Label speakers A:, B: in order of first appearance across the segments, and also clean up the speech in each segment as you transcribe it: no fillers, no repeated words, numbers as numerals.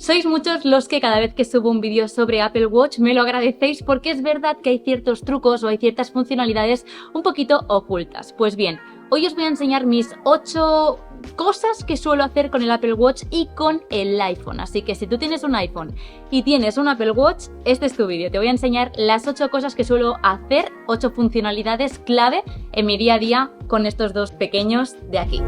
A: Sois muchos los que cada vez que subo un vídeo sobre Apple Watch me lo agradecéis porque es verdad que hay ciertos trucos o hay ciertas funcionalidades un poquito ocultas. Pues bien, hoy os voy a enseñar mis 8 cosas que suelo hacer con el Apple Watch y con el iPhone. Así que si tú tienes un iPhone y tienes un Apple Watch, este es tu vídeo. Te voy a enseñar las 8 cosas que suelo hacer, 8 funcionalidades clave en mi día a día con estos dos pequeños de aquí.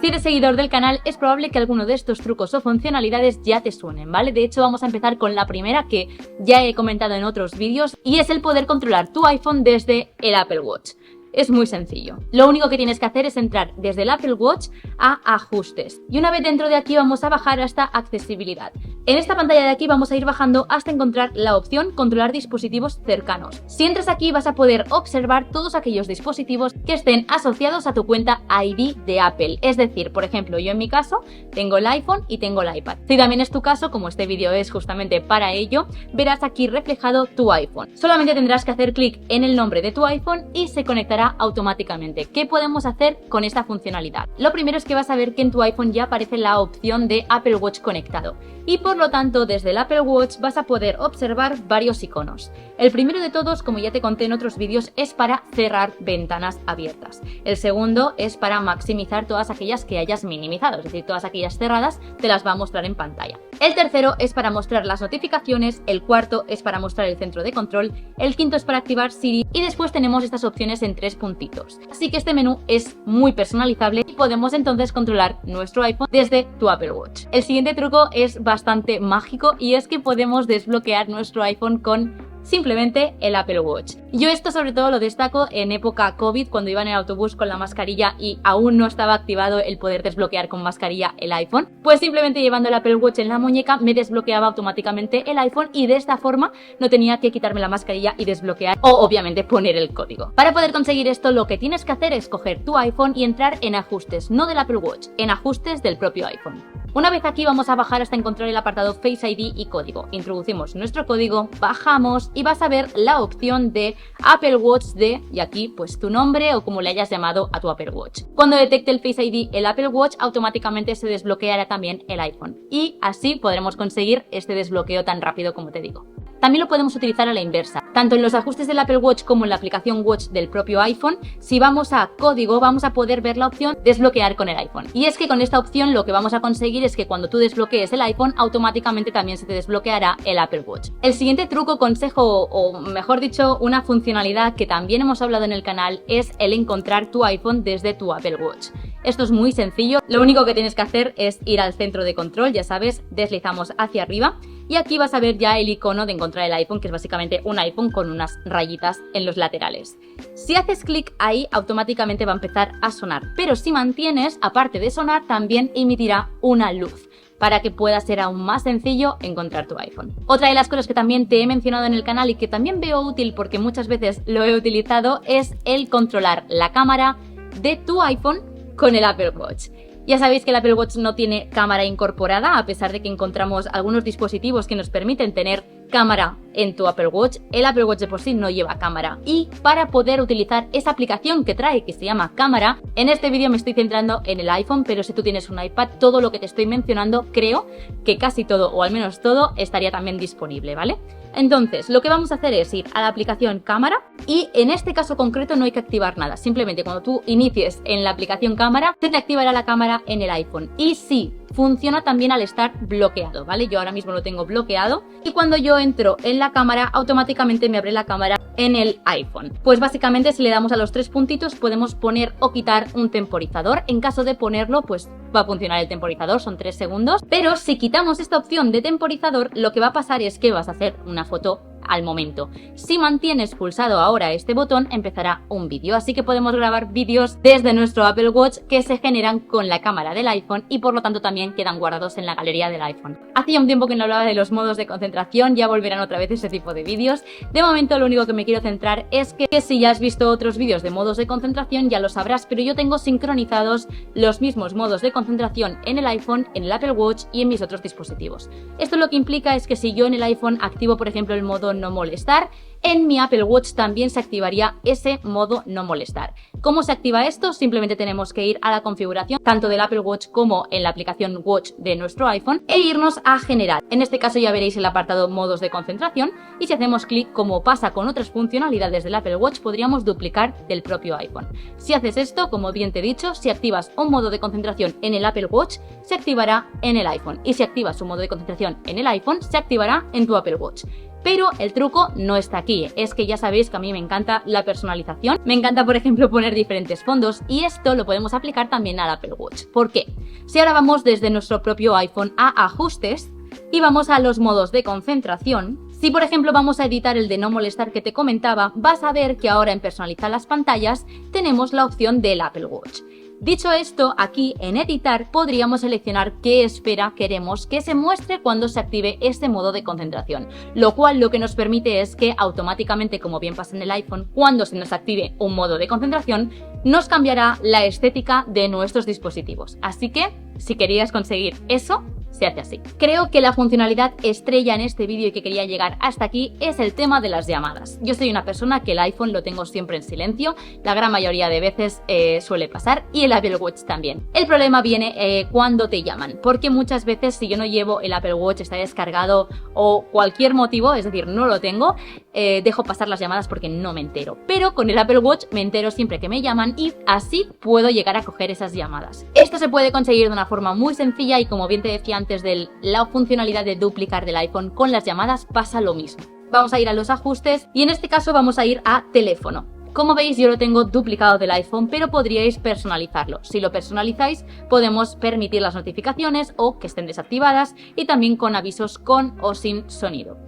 A: Si eres seguidor del canal, es probable que alguno de estos trucos o funcionalidades ya te suenen, ¿vale? De hecho, vamos a empezar con la primera que ya he comentado en otros vídeos y es el poder controlar tu iPhone desde el Apple Watch. Es muy sencillo. Lo único que tienes que hacer es entrar desde el Apple Watch a Ajustes. Y una vez dentro de aquí vamos a bajar hasta Accesibilidad. En esta pantalla de aquí vamos a ir bajando hasta encontrar la opción Controlar dispositivos cercanos. Si entras aquí vas a poder observar todos aquellos dispositivos que estén asociados a tu cuenta ID de Apple. Es decir, por ejemplo, yo en mi caso tengo el iPhone y tengo el iPad. Si también es tu caso, como este vídeo es justamente para ello, verás aquí reflejado tu iPhone. Solamente tendrás que hacer clic en el nombre de tu iPhone y se conectará automáticamente. ¿Qué podemos hacer con esta funcionalidad? Lo primero es que vas a ver que en tu iPhone ya aparece la opción de Apple Watch conectado y por lo tanto desde el Apple Watch vas a poder observar varios iconos. El primero de todos, como ya te conté en otros vídeos, es para cerrar ventanas abiertas. El segundo es para maximizar todas aquellas que hayas minimizado, es decir, todas aquellas cerradas te las va a mostrar en pantalla. El tercero es para mostrar las notificaciones, el cuarto es para mostrar el centro de control, el quinto es para activar Siri y después tenemos estas opciones en 3 puntitos. Así que este menú es muy personalizable y podemos entonces controlar nuestro iPhone desde tu Apple Watch. El siguiente truco es bastante mágico y es que podemos desbloquear nuestro iPhone con simplemente el Apple Watch. Yo esto sobre todo lo destaco en época COVID, cuando iba en el autobús con la mascarilla y aún no estaba activado el poder desbloquear con mascarilla el iPhone. Pues simplemente llevando el Apple Watch en la muñeca me desbloqueaba automáticamente el iPhone y de esta forma no tenía que quitarme la mascarilla y desbloquear o obviamente poner el código. Para poder conseguir esto lo que tienes que hacer es coger tu iPhone y entrar en ajustes, no del Apple Watch, en ajustes del propio iPhone. Una vez aquí vamos a bajar hasta encontrar el apartado Face ID y código. Introducimos nuestro código, bajamos y vas a ver la opción de Apple Watch de, y aquí pues tu nombre o como le hayas llamado a tu Apple Watch. Cuando detecte el Face ID el Apple Watch, automáticamente se desbloqueará también el iPhone. Y así podremos conseguir este desbloqueo tan rápido como te digo. También lo podemos utilizar a la inversa. Tanto en los ajustes del Apple Watch como en la aplicación Watch del propio iPhone, si vamos a código vamos a poder ver la opción desbloquear con el iPhone. Y es que con esta opción lo que vamos a conseguir es que cuando tú desbloquees el iPhone, automáticamente también se te desbloqueará el Apple Watch. El siguiente truco, consejo o mejor dicho, una funcionalidad que también hemos hablado en el canal es el encontrar tu iPhone desde tu Apple Watch. Esto es muy sencillo, lo único que tienes que hacer es ir al centro de control, ya sabes, deslizamos hacia arriba y aquí vas a ver ya el icono de encontrar el iPhone, que es básicamente un iPhone con unas rayitas en los laterales. Si haces clic ahí, automáticamente va a empezar a sonar, pero si mantienes, aparte de sonar, también emitirá una luz para que pueda ser aún más sencillo encontrar tu iPhone. Otra de las cosas que también te he mencionado en el canal y que también veo útil porque muchas veces lo he utilizado es el controlar la cámara de tu iPhone con el Apple Watch. Ya sabéis que el Apple Watch no tiene cámara incorporada, a pesar de que encontramos algunos dispositivos que nos permiten tener cámara en tu Apple Watch. El Apple Watch de por sí no lleva cámara y para poder utilizar esa aplicación que trae que se llama cámara, en este vídeo me estoy centrando en el iPhone, pero si tú tienes un iPad, todo lo que te estoy mencionando creo que casi todo o al menos todo estaría también disponible, ¿vale? Entonces, lo que vamos a hacer es ir a la aplicación cámara y en este caso concreto no hay que activar nada. Simplemente cuando tú inicies en la aplicación cámara, se te activará la cámara en el iPhone. Y sí, funciona también al estar bloqueado, ¿vale? Yo ahora mismo lo tengo bloqueado y cuando yo entro en la cámara, automáticamente me abre la cámara en el iPhone. Pues básicamente si le damos a los 3 puntitos podemos poner o quitar un temporizador. En caso de ponerlo, pues va a funcionar el temporizador, son 3 segundos. Pero si quitamos esta opción de temporizador, lo que va a pasar es que vas a hacer una foto al momento. Si mantienes pulsado ahora este botón, empezará un vídeo, así que podemos grabar vídeos desde nuestro Apple Watch que se generan con la cámara del iPhone y por lo tanto también quedan guardados en la galería del iPhone. Hacía un tiempo que no hablaba de los modos de concentración, ya volverán otra vez ese tipo de vídeos. De momento lo único que me quiero centrar es que si ya has visto otros vídeos de modos de concentración ya lo sabrás, pero yo tengo sincronizados los mismos modos de concentración en el iPhone, en el Apple Watch y en mis otros dispositivos. Esto lo que implica es que si yo en el iPhone activo por ejemplo el modo modo no molestar, en mi Apple Watch también se activaría ese modo no molestar. ¿Cómo se activa esto? Simplemente tenemos que ir a la configuración tanto del Apple Watch como en la aplicación Watch de nuestro iPhone e irnos a General. En este caso ya veréis el apartado modos de concentración y si hacemos clic, como pasa con otras funcionalidades del Apple Watch, podríamos duplicar del propio iPhone. Si haces esto, como bien te he dicho, si activas un modo de concentración en el Apple Watch, se activará en el iPhone, y si activas un modo de concentración en el iPhone, se activará en tu Apple Watch. Pero el truco no está aquí, es que ya sabéis que a mí me encanta la personalización, me encanta por ejemplo poner diferentes fondos y esto lo podemos aplicar también al Apple Watch. ¿Por qué? Si ahora vamos desde nuestro propio iPhone a ajustes y vamos a los modos de concentración, si por ejemplo vamos a editar el de no molestar que te comentaba, vas a ver que ahora en personalizar las pantallas tenemos la opción del Apple Watch. Dicho esto, aquí en editar podríamos seleccionar qué esfera queremos que se muestre cuando se active este modo de concentración, lo cual lo que nos permite es que automáticamente, como bien pasa en el iPhone, cuando se nos active un modo de concentración, nos cambiará la estética de nuestros dispositivos. Así que, si querías conseguir eso, se hace así. Creo que la funcionalidad estrella en este vídeo y que quería llegar hasta aquí es el tema de las llamadas. Yo soy una persona que el iPhone lo tengo siempre en silencio, la gran mayoría de veces suele pasar, y el Apple Watch también. El problema viene cuando te llaman, porque muchas veces si yo no llevo el Apple Watch, está descargado o cualquier motivo, es decir, no lo tengo, dejo pasar las llamadas porque no me entero. Pero con el Apple Watch me entero siempre que me llaman y así puedo llegar a coger esas llamadas. Esto se puede conseguir de una forma muy sencilla y como bien te decía antes de la funcionalidad de duplicar del iPhone, con las llamadas pasa lo mismo. Vamos a ir a los ajustes y en este caso vamos a ir a teléfono. Como veis, yo lo tengo duplicado del iPhone, pero podríais personalizarlo. Si lo personalizáis, podemos permitir las notificaciones o que estén desactivadas y también con avisos con o sin sonido.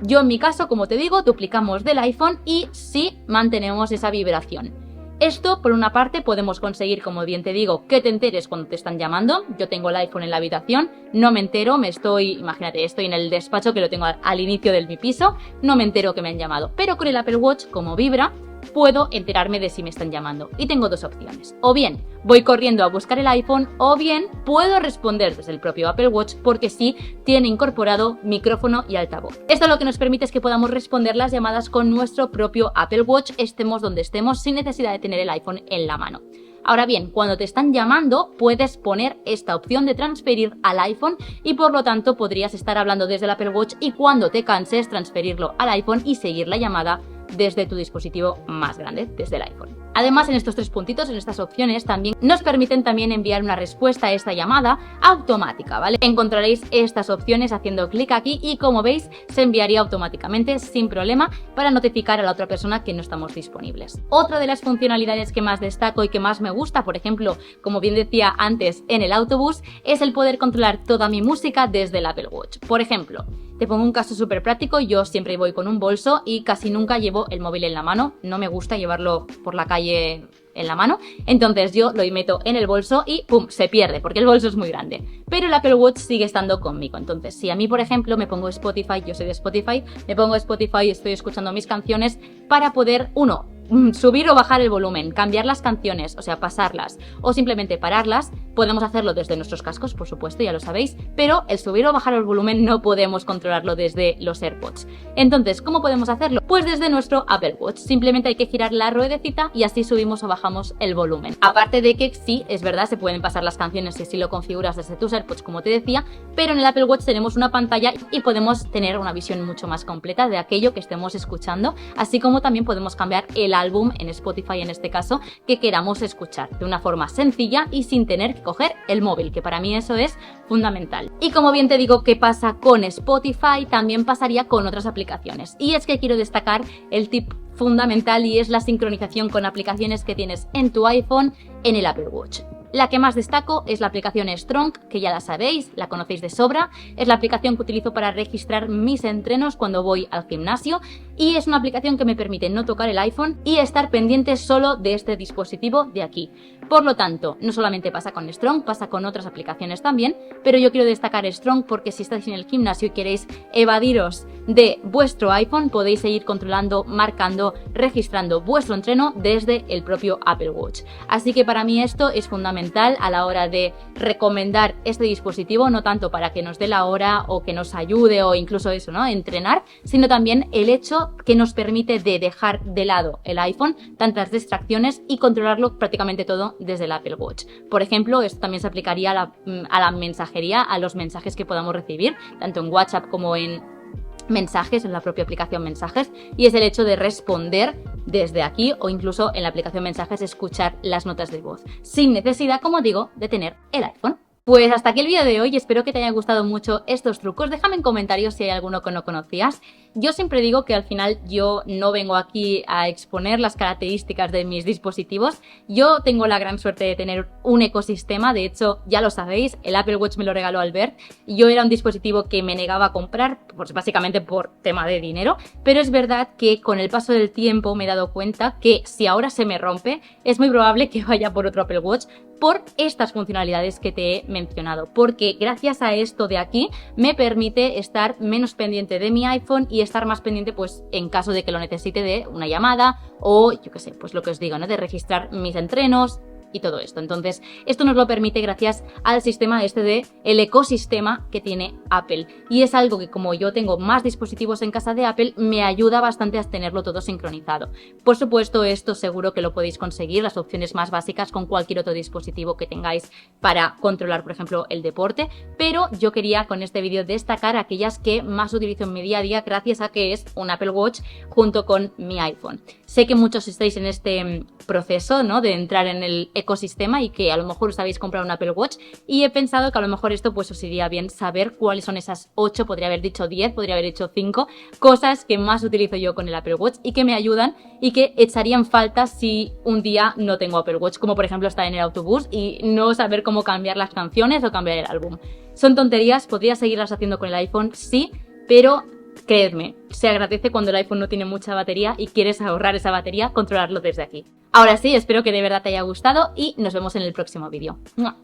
A: Yo en mi caso, como te digo, duplicamos del iPhone y sí mantenemos esa vibración. Esto, por una parte, podemos conseguir, como bien te digo, que te enteres cuando te están llamando. Yo tengo el iPhone en la habitación, no me entero, imagínate, estoy en el despacho que lo tengo al inicio de mi piso, no me entero que me han llamado. Pero con el Apple Watch, como vibra, puedo enterarme de si me están llamando. Y tengo dos opciones. O bien voy corriendo a buscar el iPhone o bien puedo responder desde el propio Apple Watch porque sí tiene incorporado micrófono y altavoz. Esto lo que nos permite es que podamos responder las llamadas con nuestro propio Apple Watch, estemos donde estemos, sin necesidad de tener el iPhone en la mano. Ahora bien, cuando te están llamando puedes poner esta opción de transferir al iPhone y por lo tanto podrías estar hablando desde el Apple Watch y cuando te canses transferirlo al iPhone y seguir la llamada desde tu dispositivo más grande, desde el iPhone. Además, en estos tres puntitos, en estas opciones, también nos permiten también enviar una respuesta a esta llamada automática, ¿vale? Encontraréis estas opciones haciendo clic aquí y como veis, se enviaría automáticamente sin problema para notificar a la otra persona que no estamos disponibles. Otra de las funcionalidades que más destaco y que más me gusta, por ejemplo, como bien decía antes en el autobús, es el poder controlar toda mi música desde el Apple Watch. Por ejemplo, te pongo un caso súper práctico, yo siempre voy con un bolso y casi nunca llevo el móvil en la mano, no me gusta llevarlo por la calle en la mano, entonces yo lo meto en el bolso y ¡pum!, se pierde porque el bolso es muy grande, pero el Apple Watch sigue estando conmigo. Entonces si a mí por ejemplo me pongo Spotify, yo soy de Spotify, me pongo Spotify y estoy escuchando mis canciones para poder, subir o bajar el volumen, cambiar las canciones, o sea, pasarlas o simplemente pararlas, podemos hacerlo desde nuestros cascos, por supuesto, ya lo sabéis, pero el subir o bajar el volumen no podemos controlarlo desde los AirPods. Entonces, ¿cómo podemos hacerlo? Pues desde nuestro Apple Watch, simplemente hay que girar la ruedecita y así subimos o bajamos el volumen. Aparte de que sí, es verdad, se pueden pasar las canciones si lo configuras desde tus AirPods, como te decía, pero en el Apple Watch tenemos una pantalla y podemos tener una visión mucho más completa de aquello que estemos escuchando, así como también podemos cambiar el álbum en Spotify en este caso que queramos escuchar de una forma sencilla y sin tener que coger el móvil, que para mí eso es fundamental. Y como bien te digo que pasa con Spotify, también pasaría con otras aplicaciones, y es que quiero destacar el tip fundamental y es la sincronización con aplicaciones que tienes en tu iPhone en el Apple Watch. La que más destaco es la aplicación Strong, que ya la sabéis, la conocéis de sobra. Es la aplicación que utilizo para registrar mis entrenos cuando voy al gimnasio. y es una aplicación que me permite no tocar el iPhone y estar pendiente solo de este dispositivo de aquí. Por lo tanto, no solamente pasa con Strong, pasa con otras aplicaciones también, pero yo quiero destacar Strong porque si estáis en el gimnasio y queréis evadiros de vuestro iPhone, podéis seguir controlando, marcando, registrando vuestro entreno desde el propio Apple Watch. Así que para mí esto es fundamental a la hora de recomendar este dispositivo, no tanto para que nos dé la hora o que nos ayude o incluso eso, ¿no?, entrenar, sino también el hecho que nos permite de dejar de lado el iPhone, tantas distracciones y controlarlo prácticamente todo desde el Apple Watch. Por ejemplo, esto también se aplicaría a la mensajería, a los mensajes que podamos recibir, tanto en WhatsApp como en mensajes, en la propia aplicación mensajes, y es el hecho de responder desde aquí o incluso en la aplicación mensajes escuchar las notas de voz, sin necesidad, como digo, de tener el iPhone. Pues hasta aquí el vídeo de hoy, espero que te haya gustado mucho estos trucos, déjame en comentarios si hay alguno que no conocías. Yo siempre digo que al final yo no vengo aquí a exponer las características de mis dispositivos, yo tengo la gran suerte de tener un ecosistema, de hecho ya lo sabéis, el Apple Watch me lo regaló Albert, yo era un dispositivo que me negaba a comprar, pues básicamente por tema de dinero, pero es verdad que con el paso del tiempo me he dado cuenta que si ahora se me rompe, es muy probable que vaya por otro Apple Watch, por estas funcionalidades que te he mencionado, porque gracias a esto de aquí me permite estar menos pendiente de mi iPhone y estar más pendiente pues en caso de que lo necesite de una llamada o yo qué sé, pues lo que os digo, ¿no?, de registrar mis entrenos y todo esto. Entonces, esto nos lo permite gracias al sistema este de el ecosistema que tiene Apple. Y es algo que como yo tengo más dispositivos en casa de Apple, me ayuda bastante a tenerlo todo sincronizado. Por supuesto, esto seguro que lo podéis conseguir, las opciones más básicas con cualquier otro dispositivo que tengáis para controlar, por ejemplo, el deporte, pero yo quería con este vídeo destacar aquellas que más utilizo en mi día a día gracias a que es un Apple Watch junto con mi iPhone. Sé que muchos estáis en este proceso, ¿no?, de entrar en el ecosistema y que a lo mejor os habéis comprado un Apple Watch y he pensado que a lo mejor esto pues os iría bien saber cuáles son esas 8, podría haber dicho 10, podría haber dicho 5 cosas que más utilizo yo con el Apple Watch y que me ayudan y que echarían falta si un día no tengo Apple Watch, como por ejemplo estar en el autobús y no saber cómo cambiar las canciones o cambiar el álbum. Son tonterías, podría seguirlas haciendo con el iPhone, sí, pero creedme, se agradece cuando el iPhone no tiene mucha batería y quieres ahorrar esa batería, controlarlo desde aquí. Ahora sí, espero que de verdad te haya gustado y nos vemos en el próximo vídeo. ¡Mua!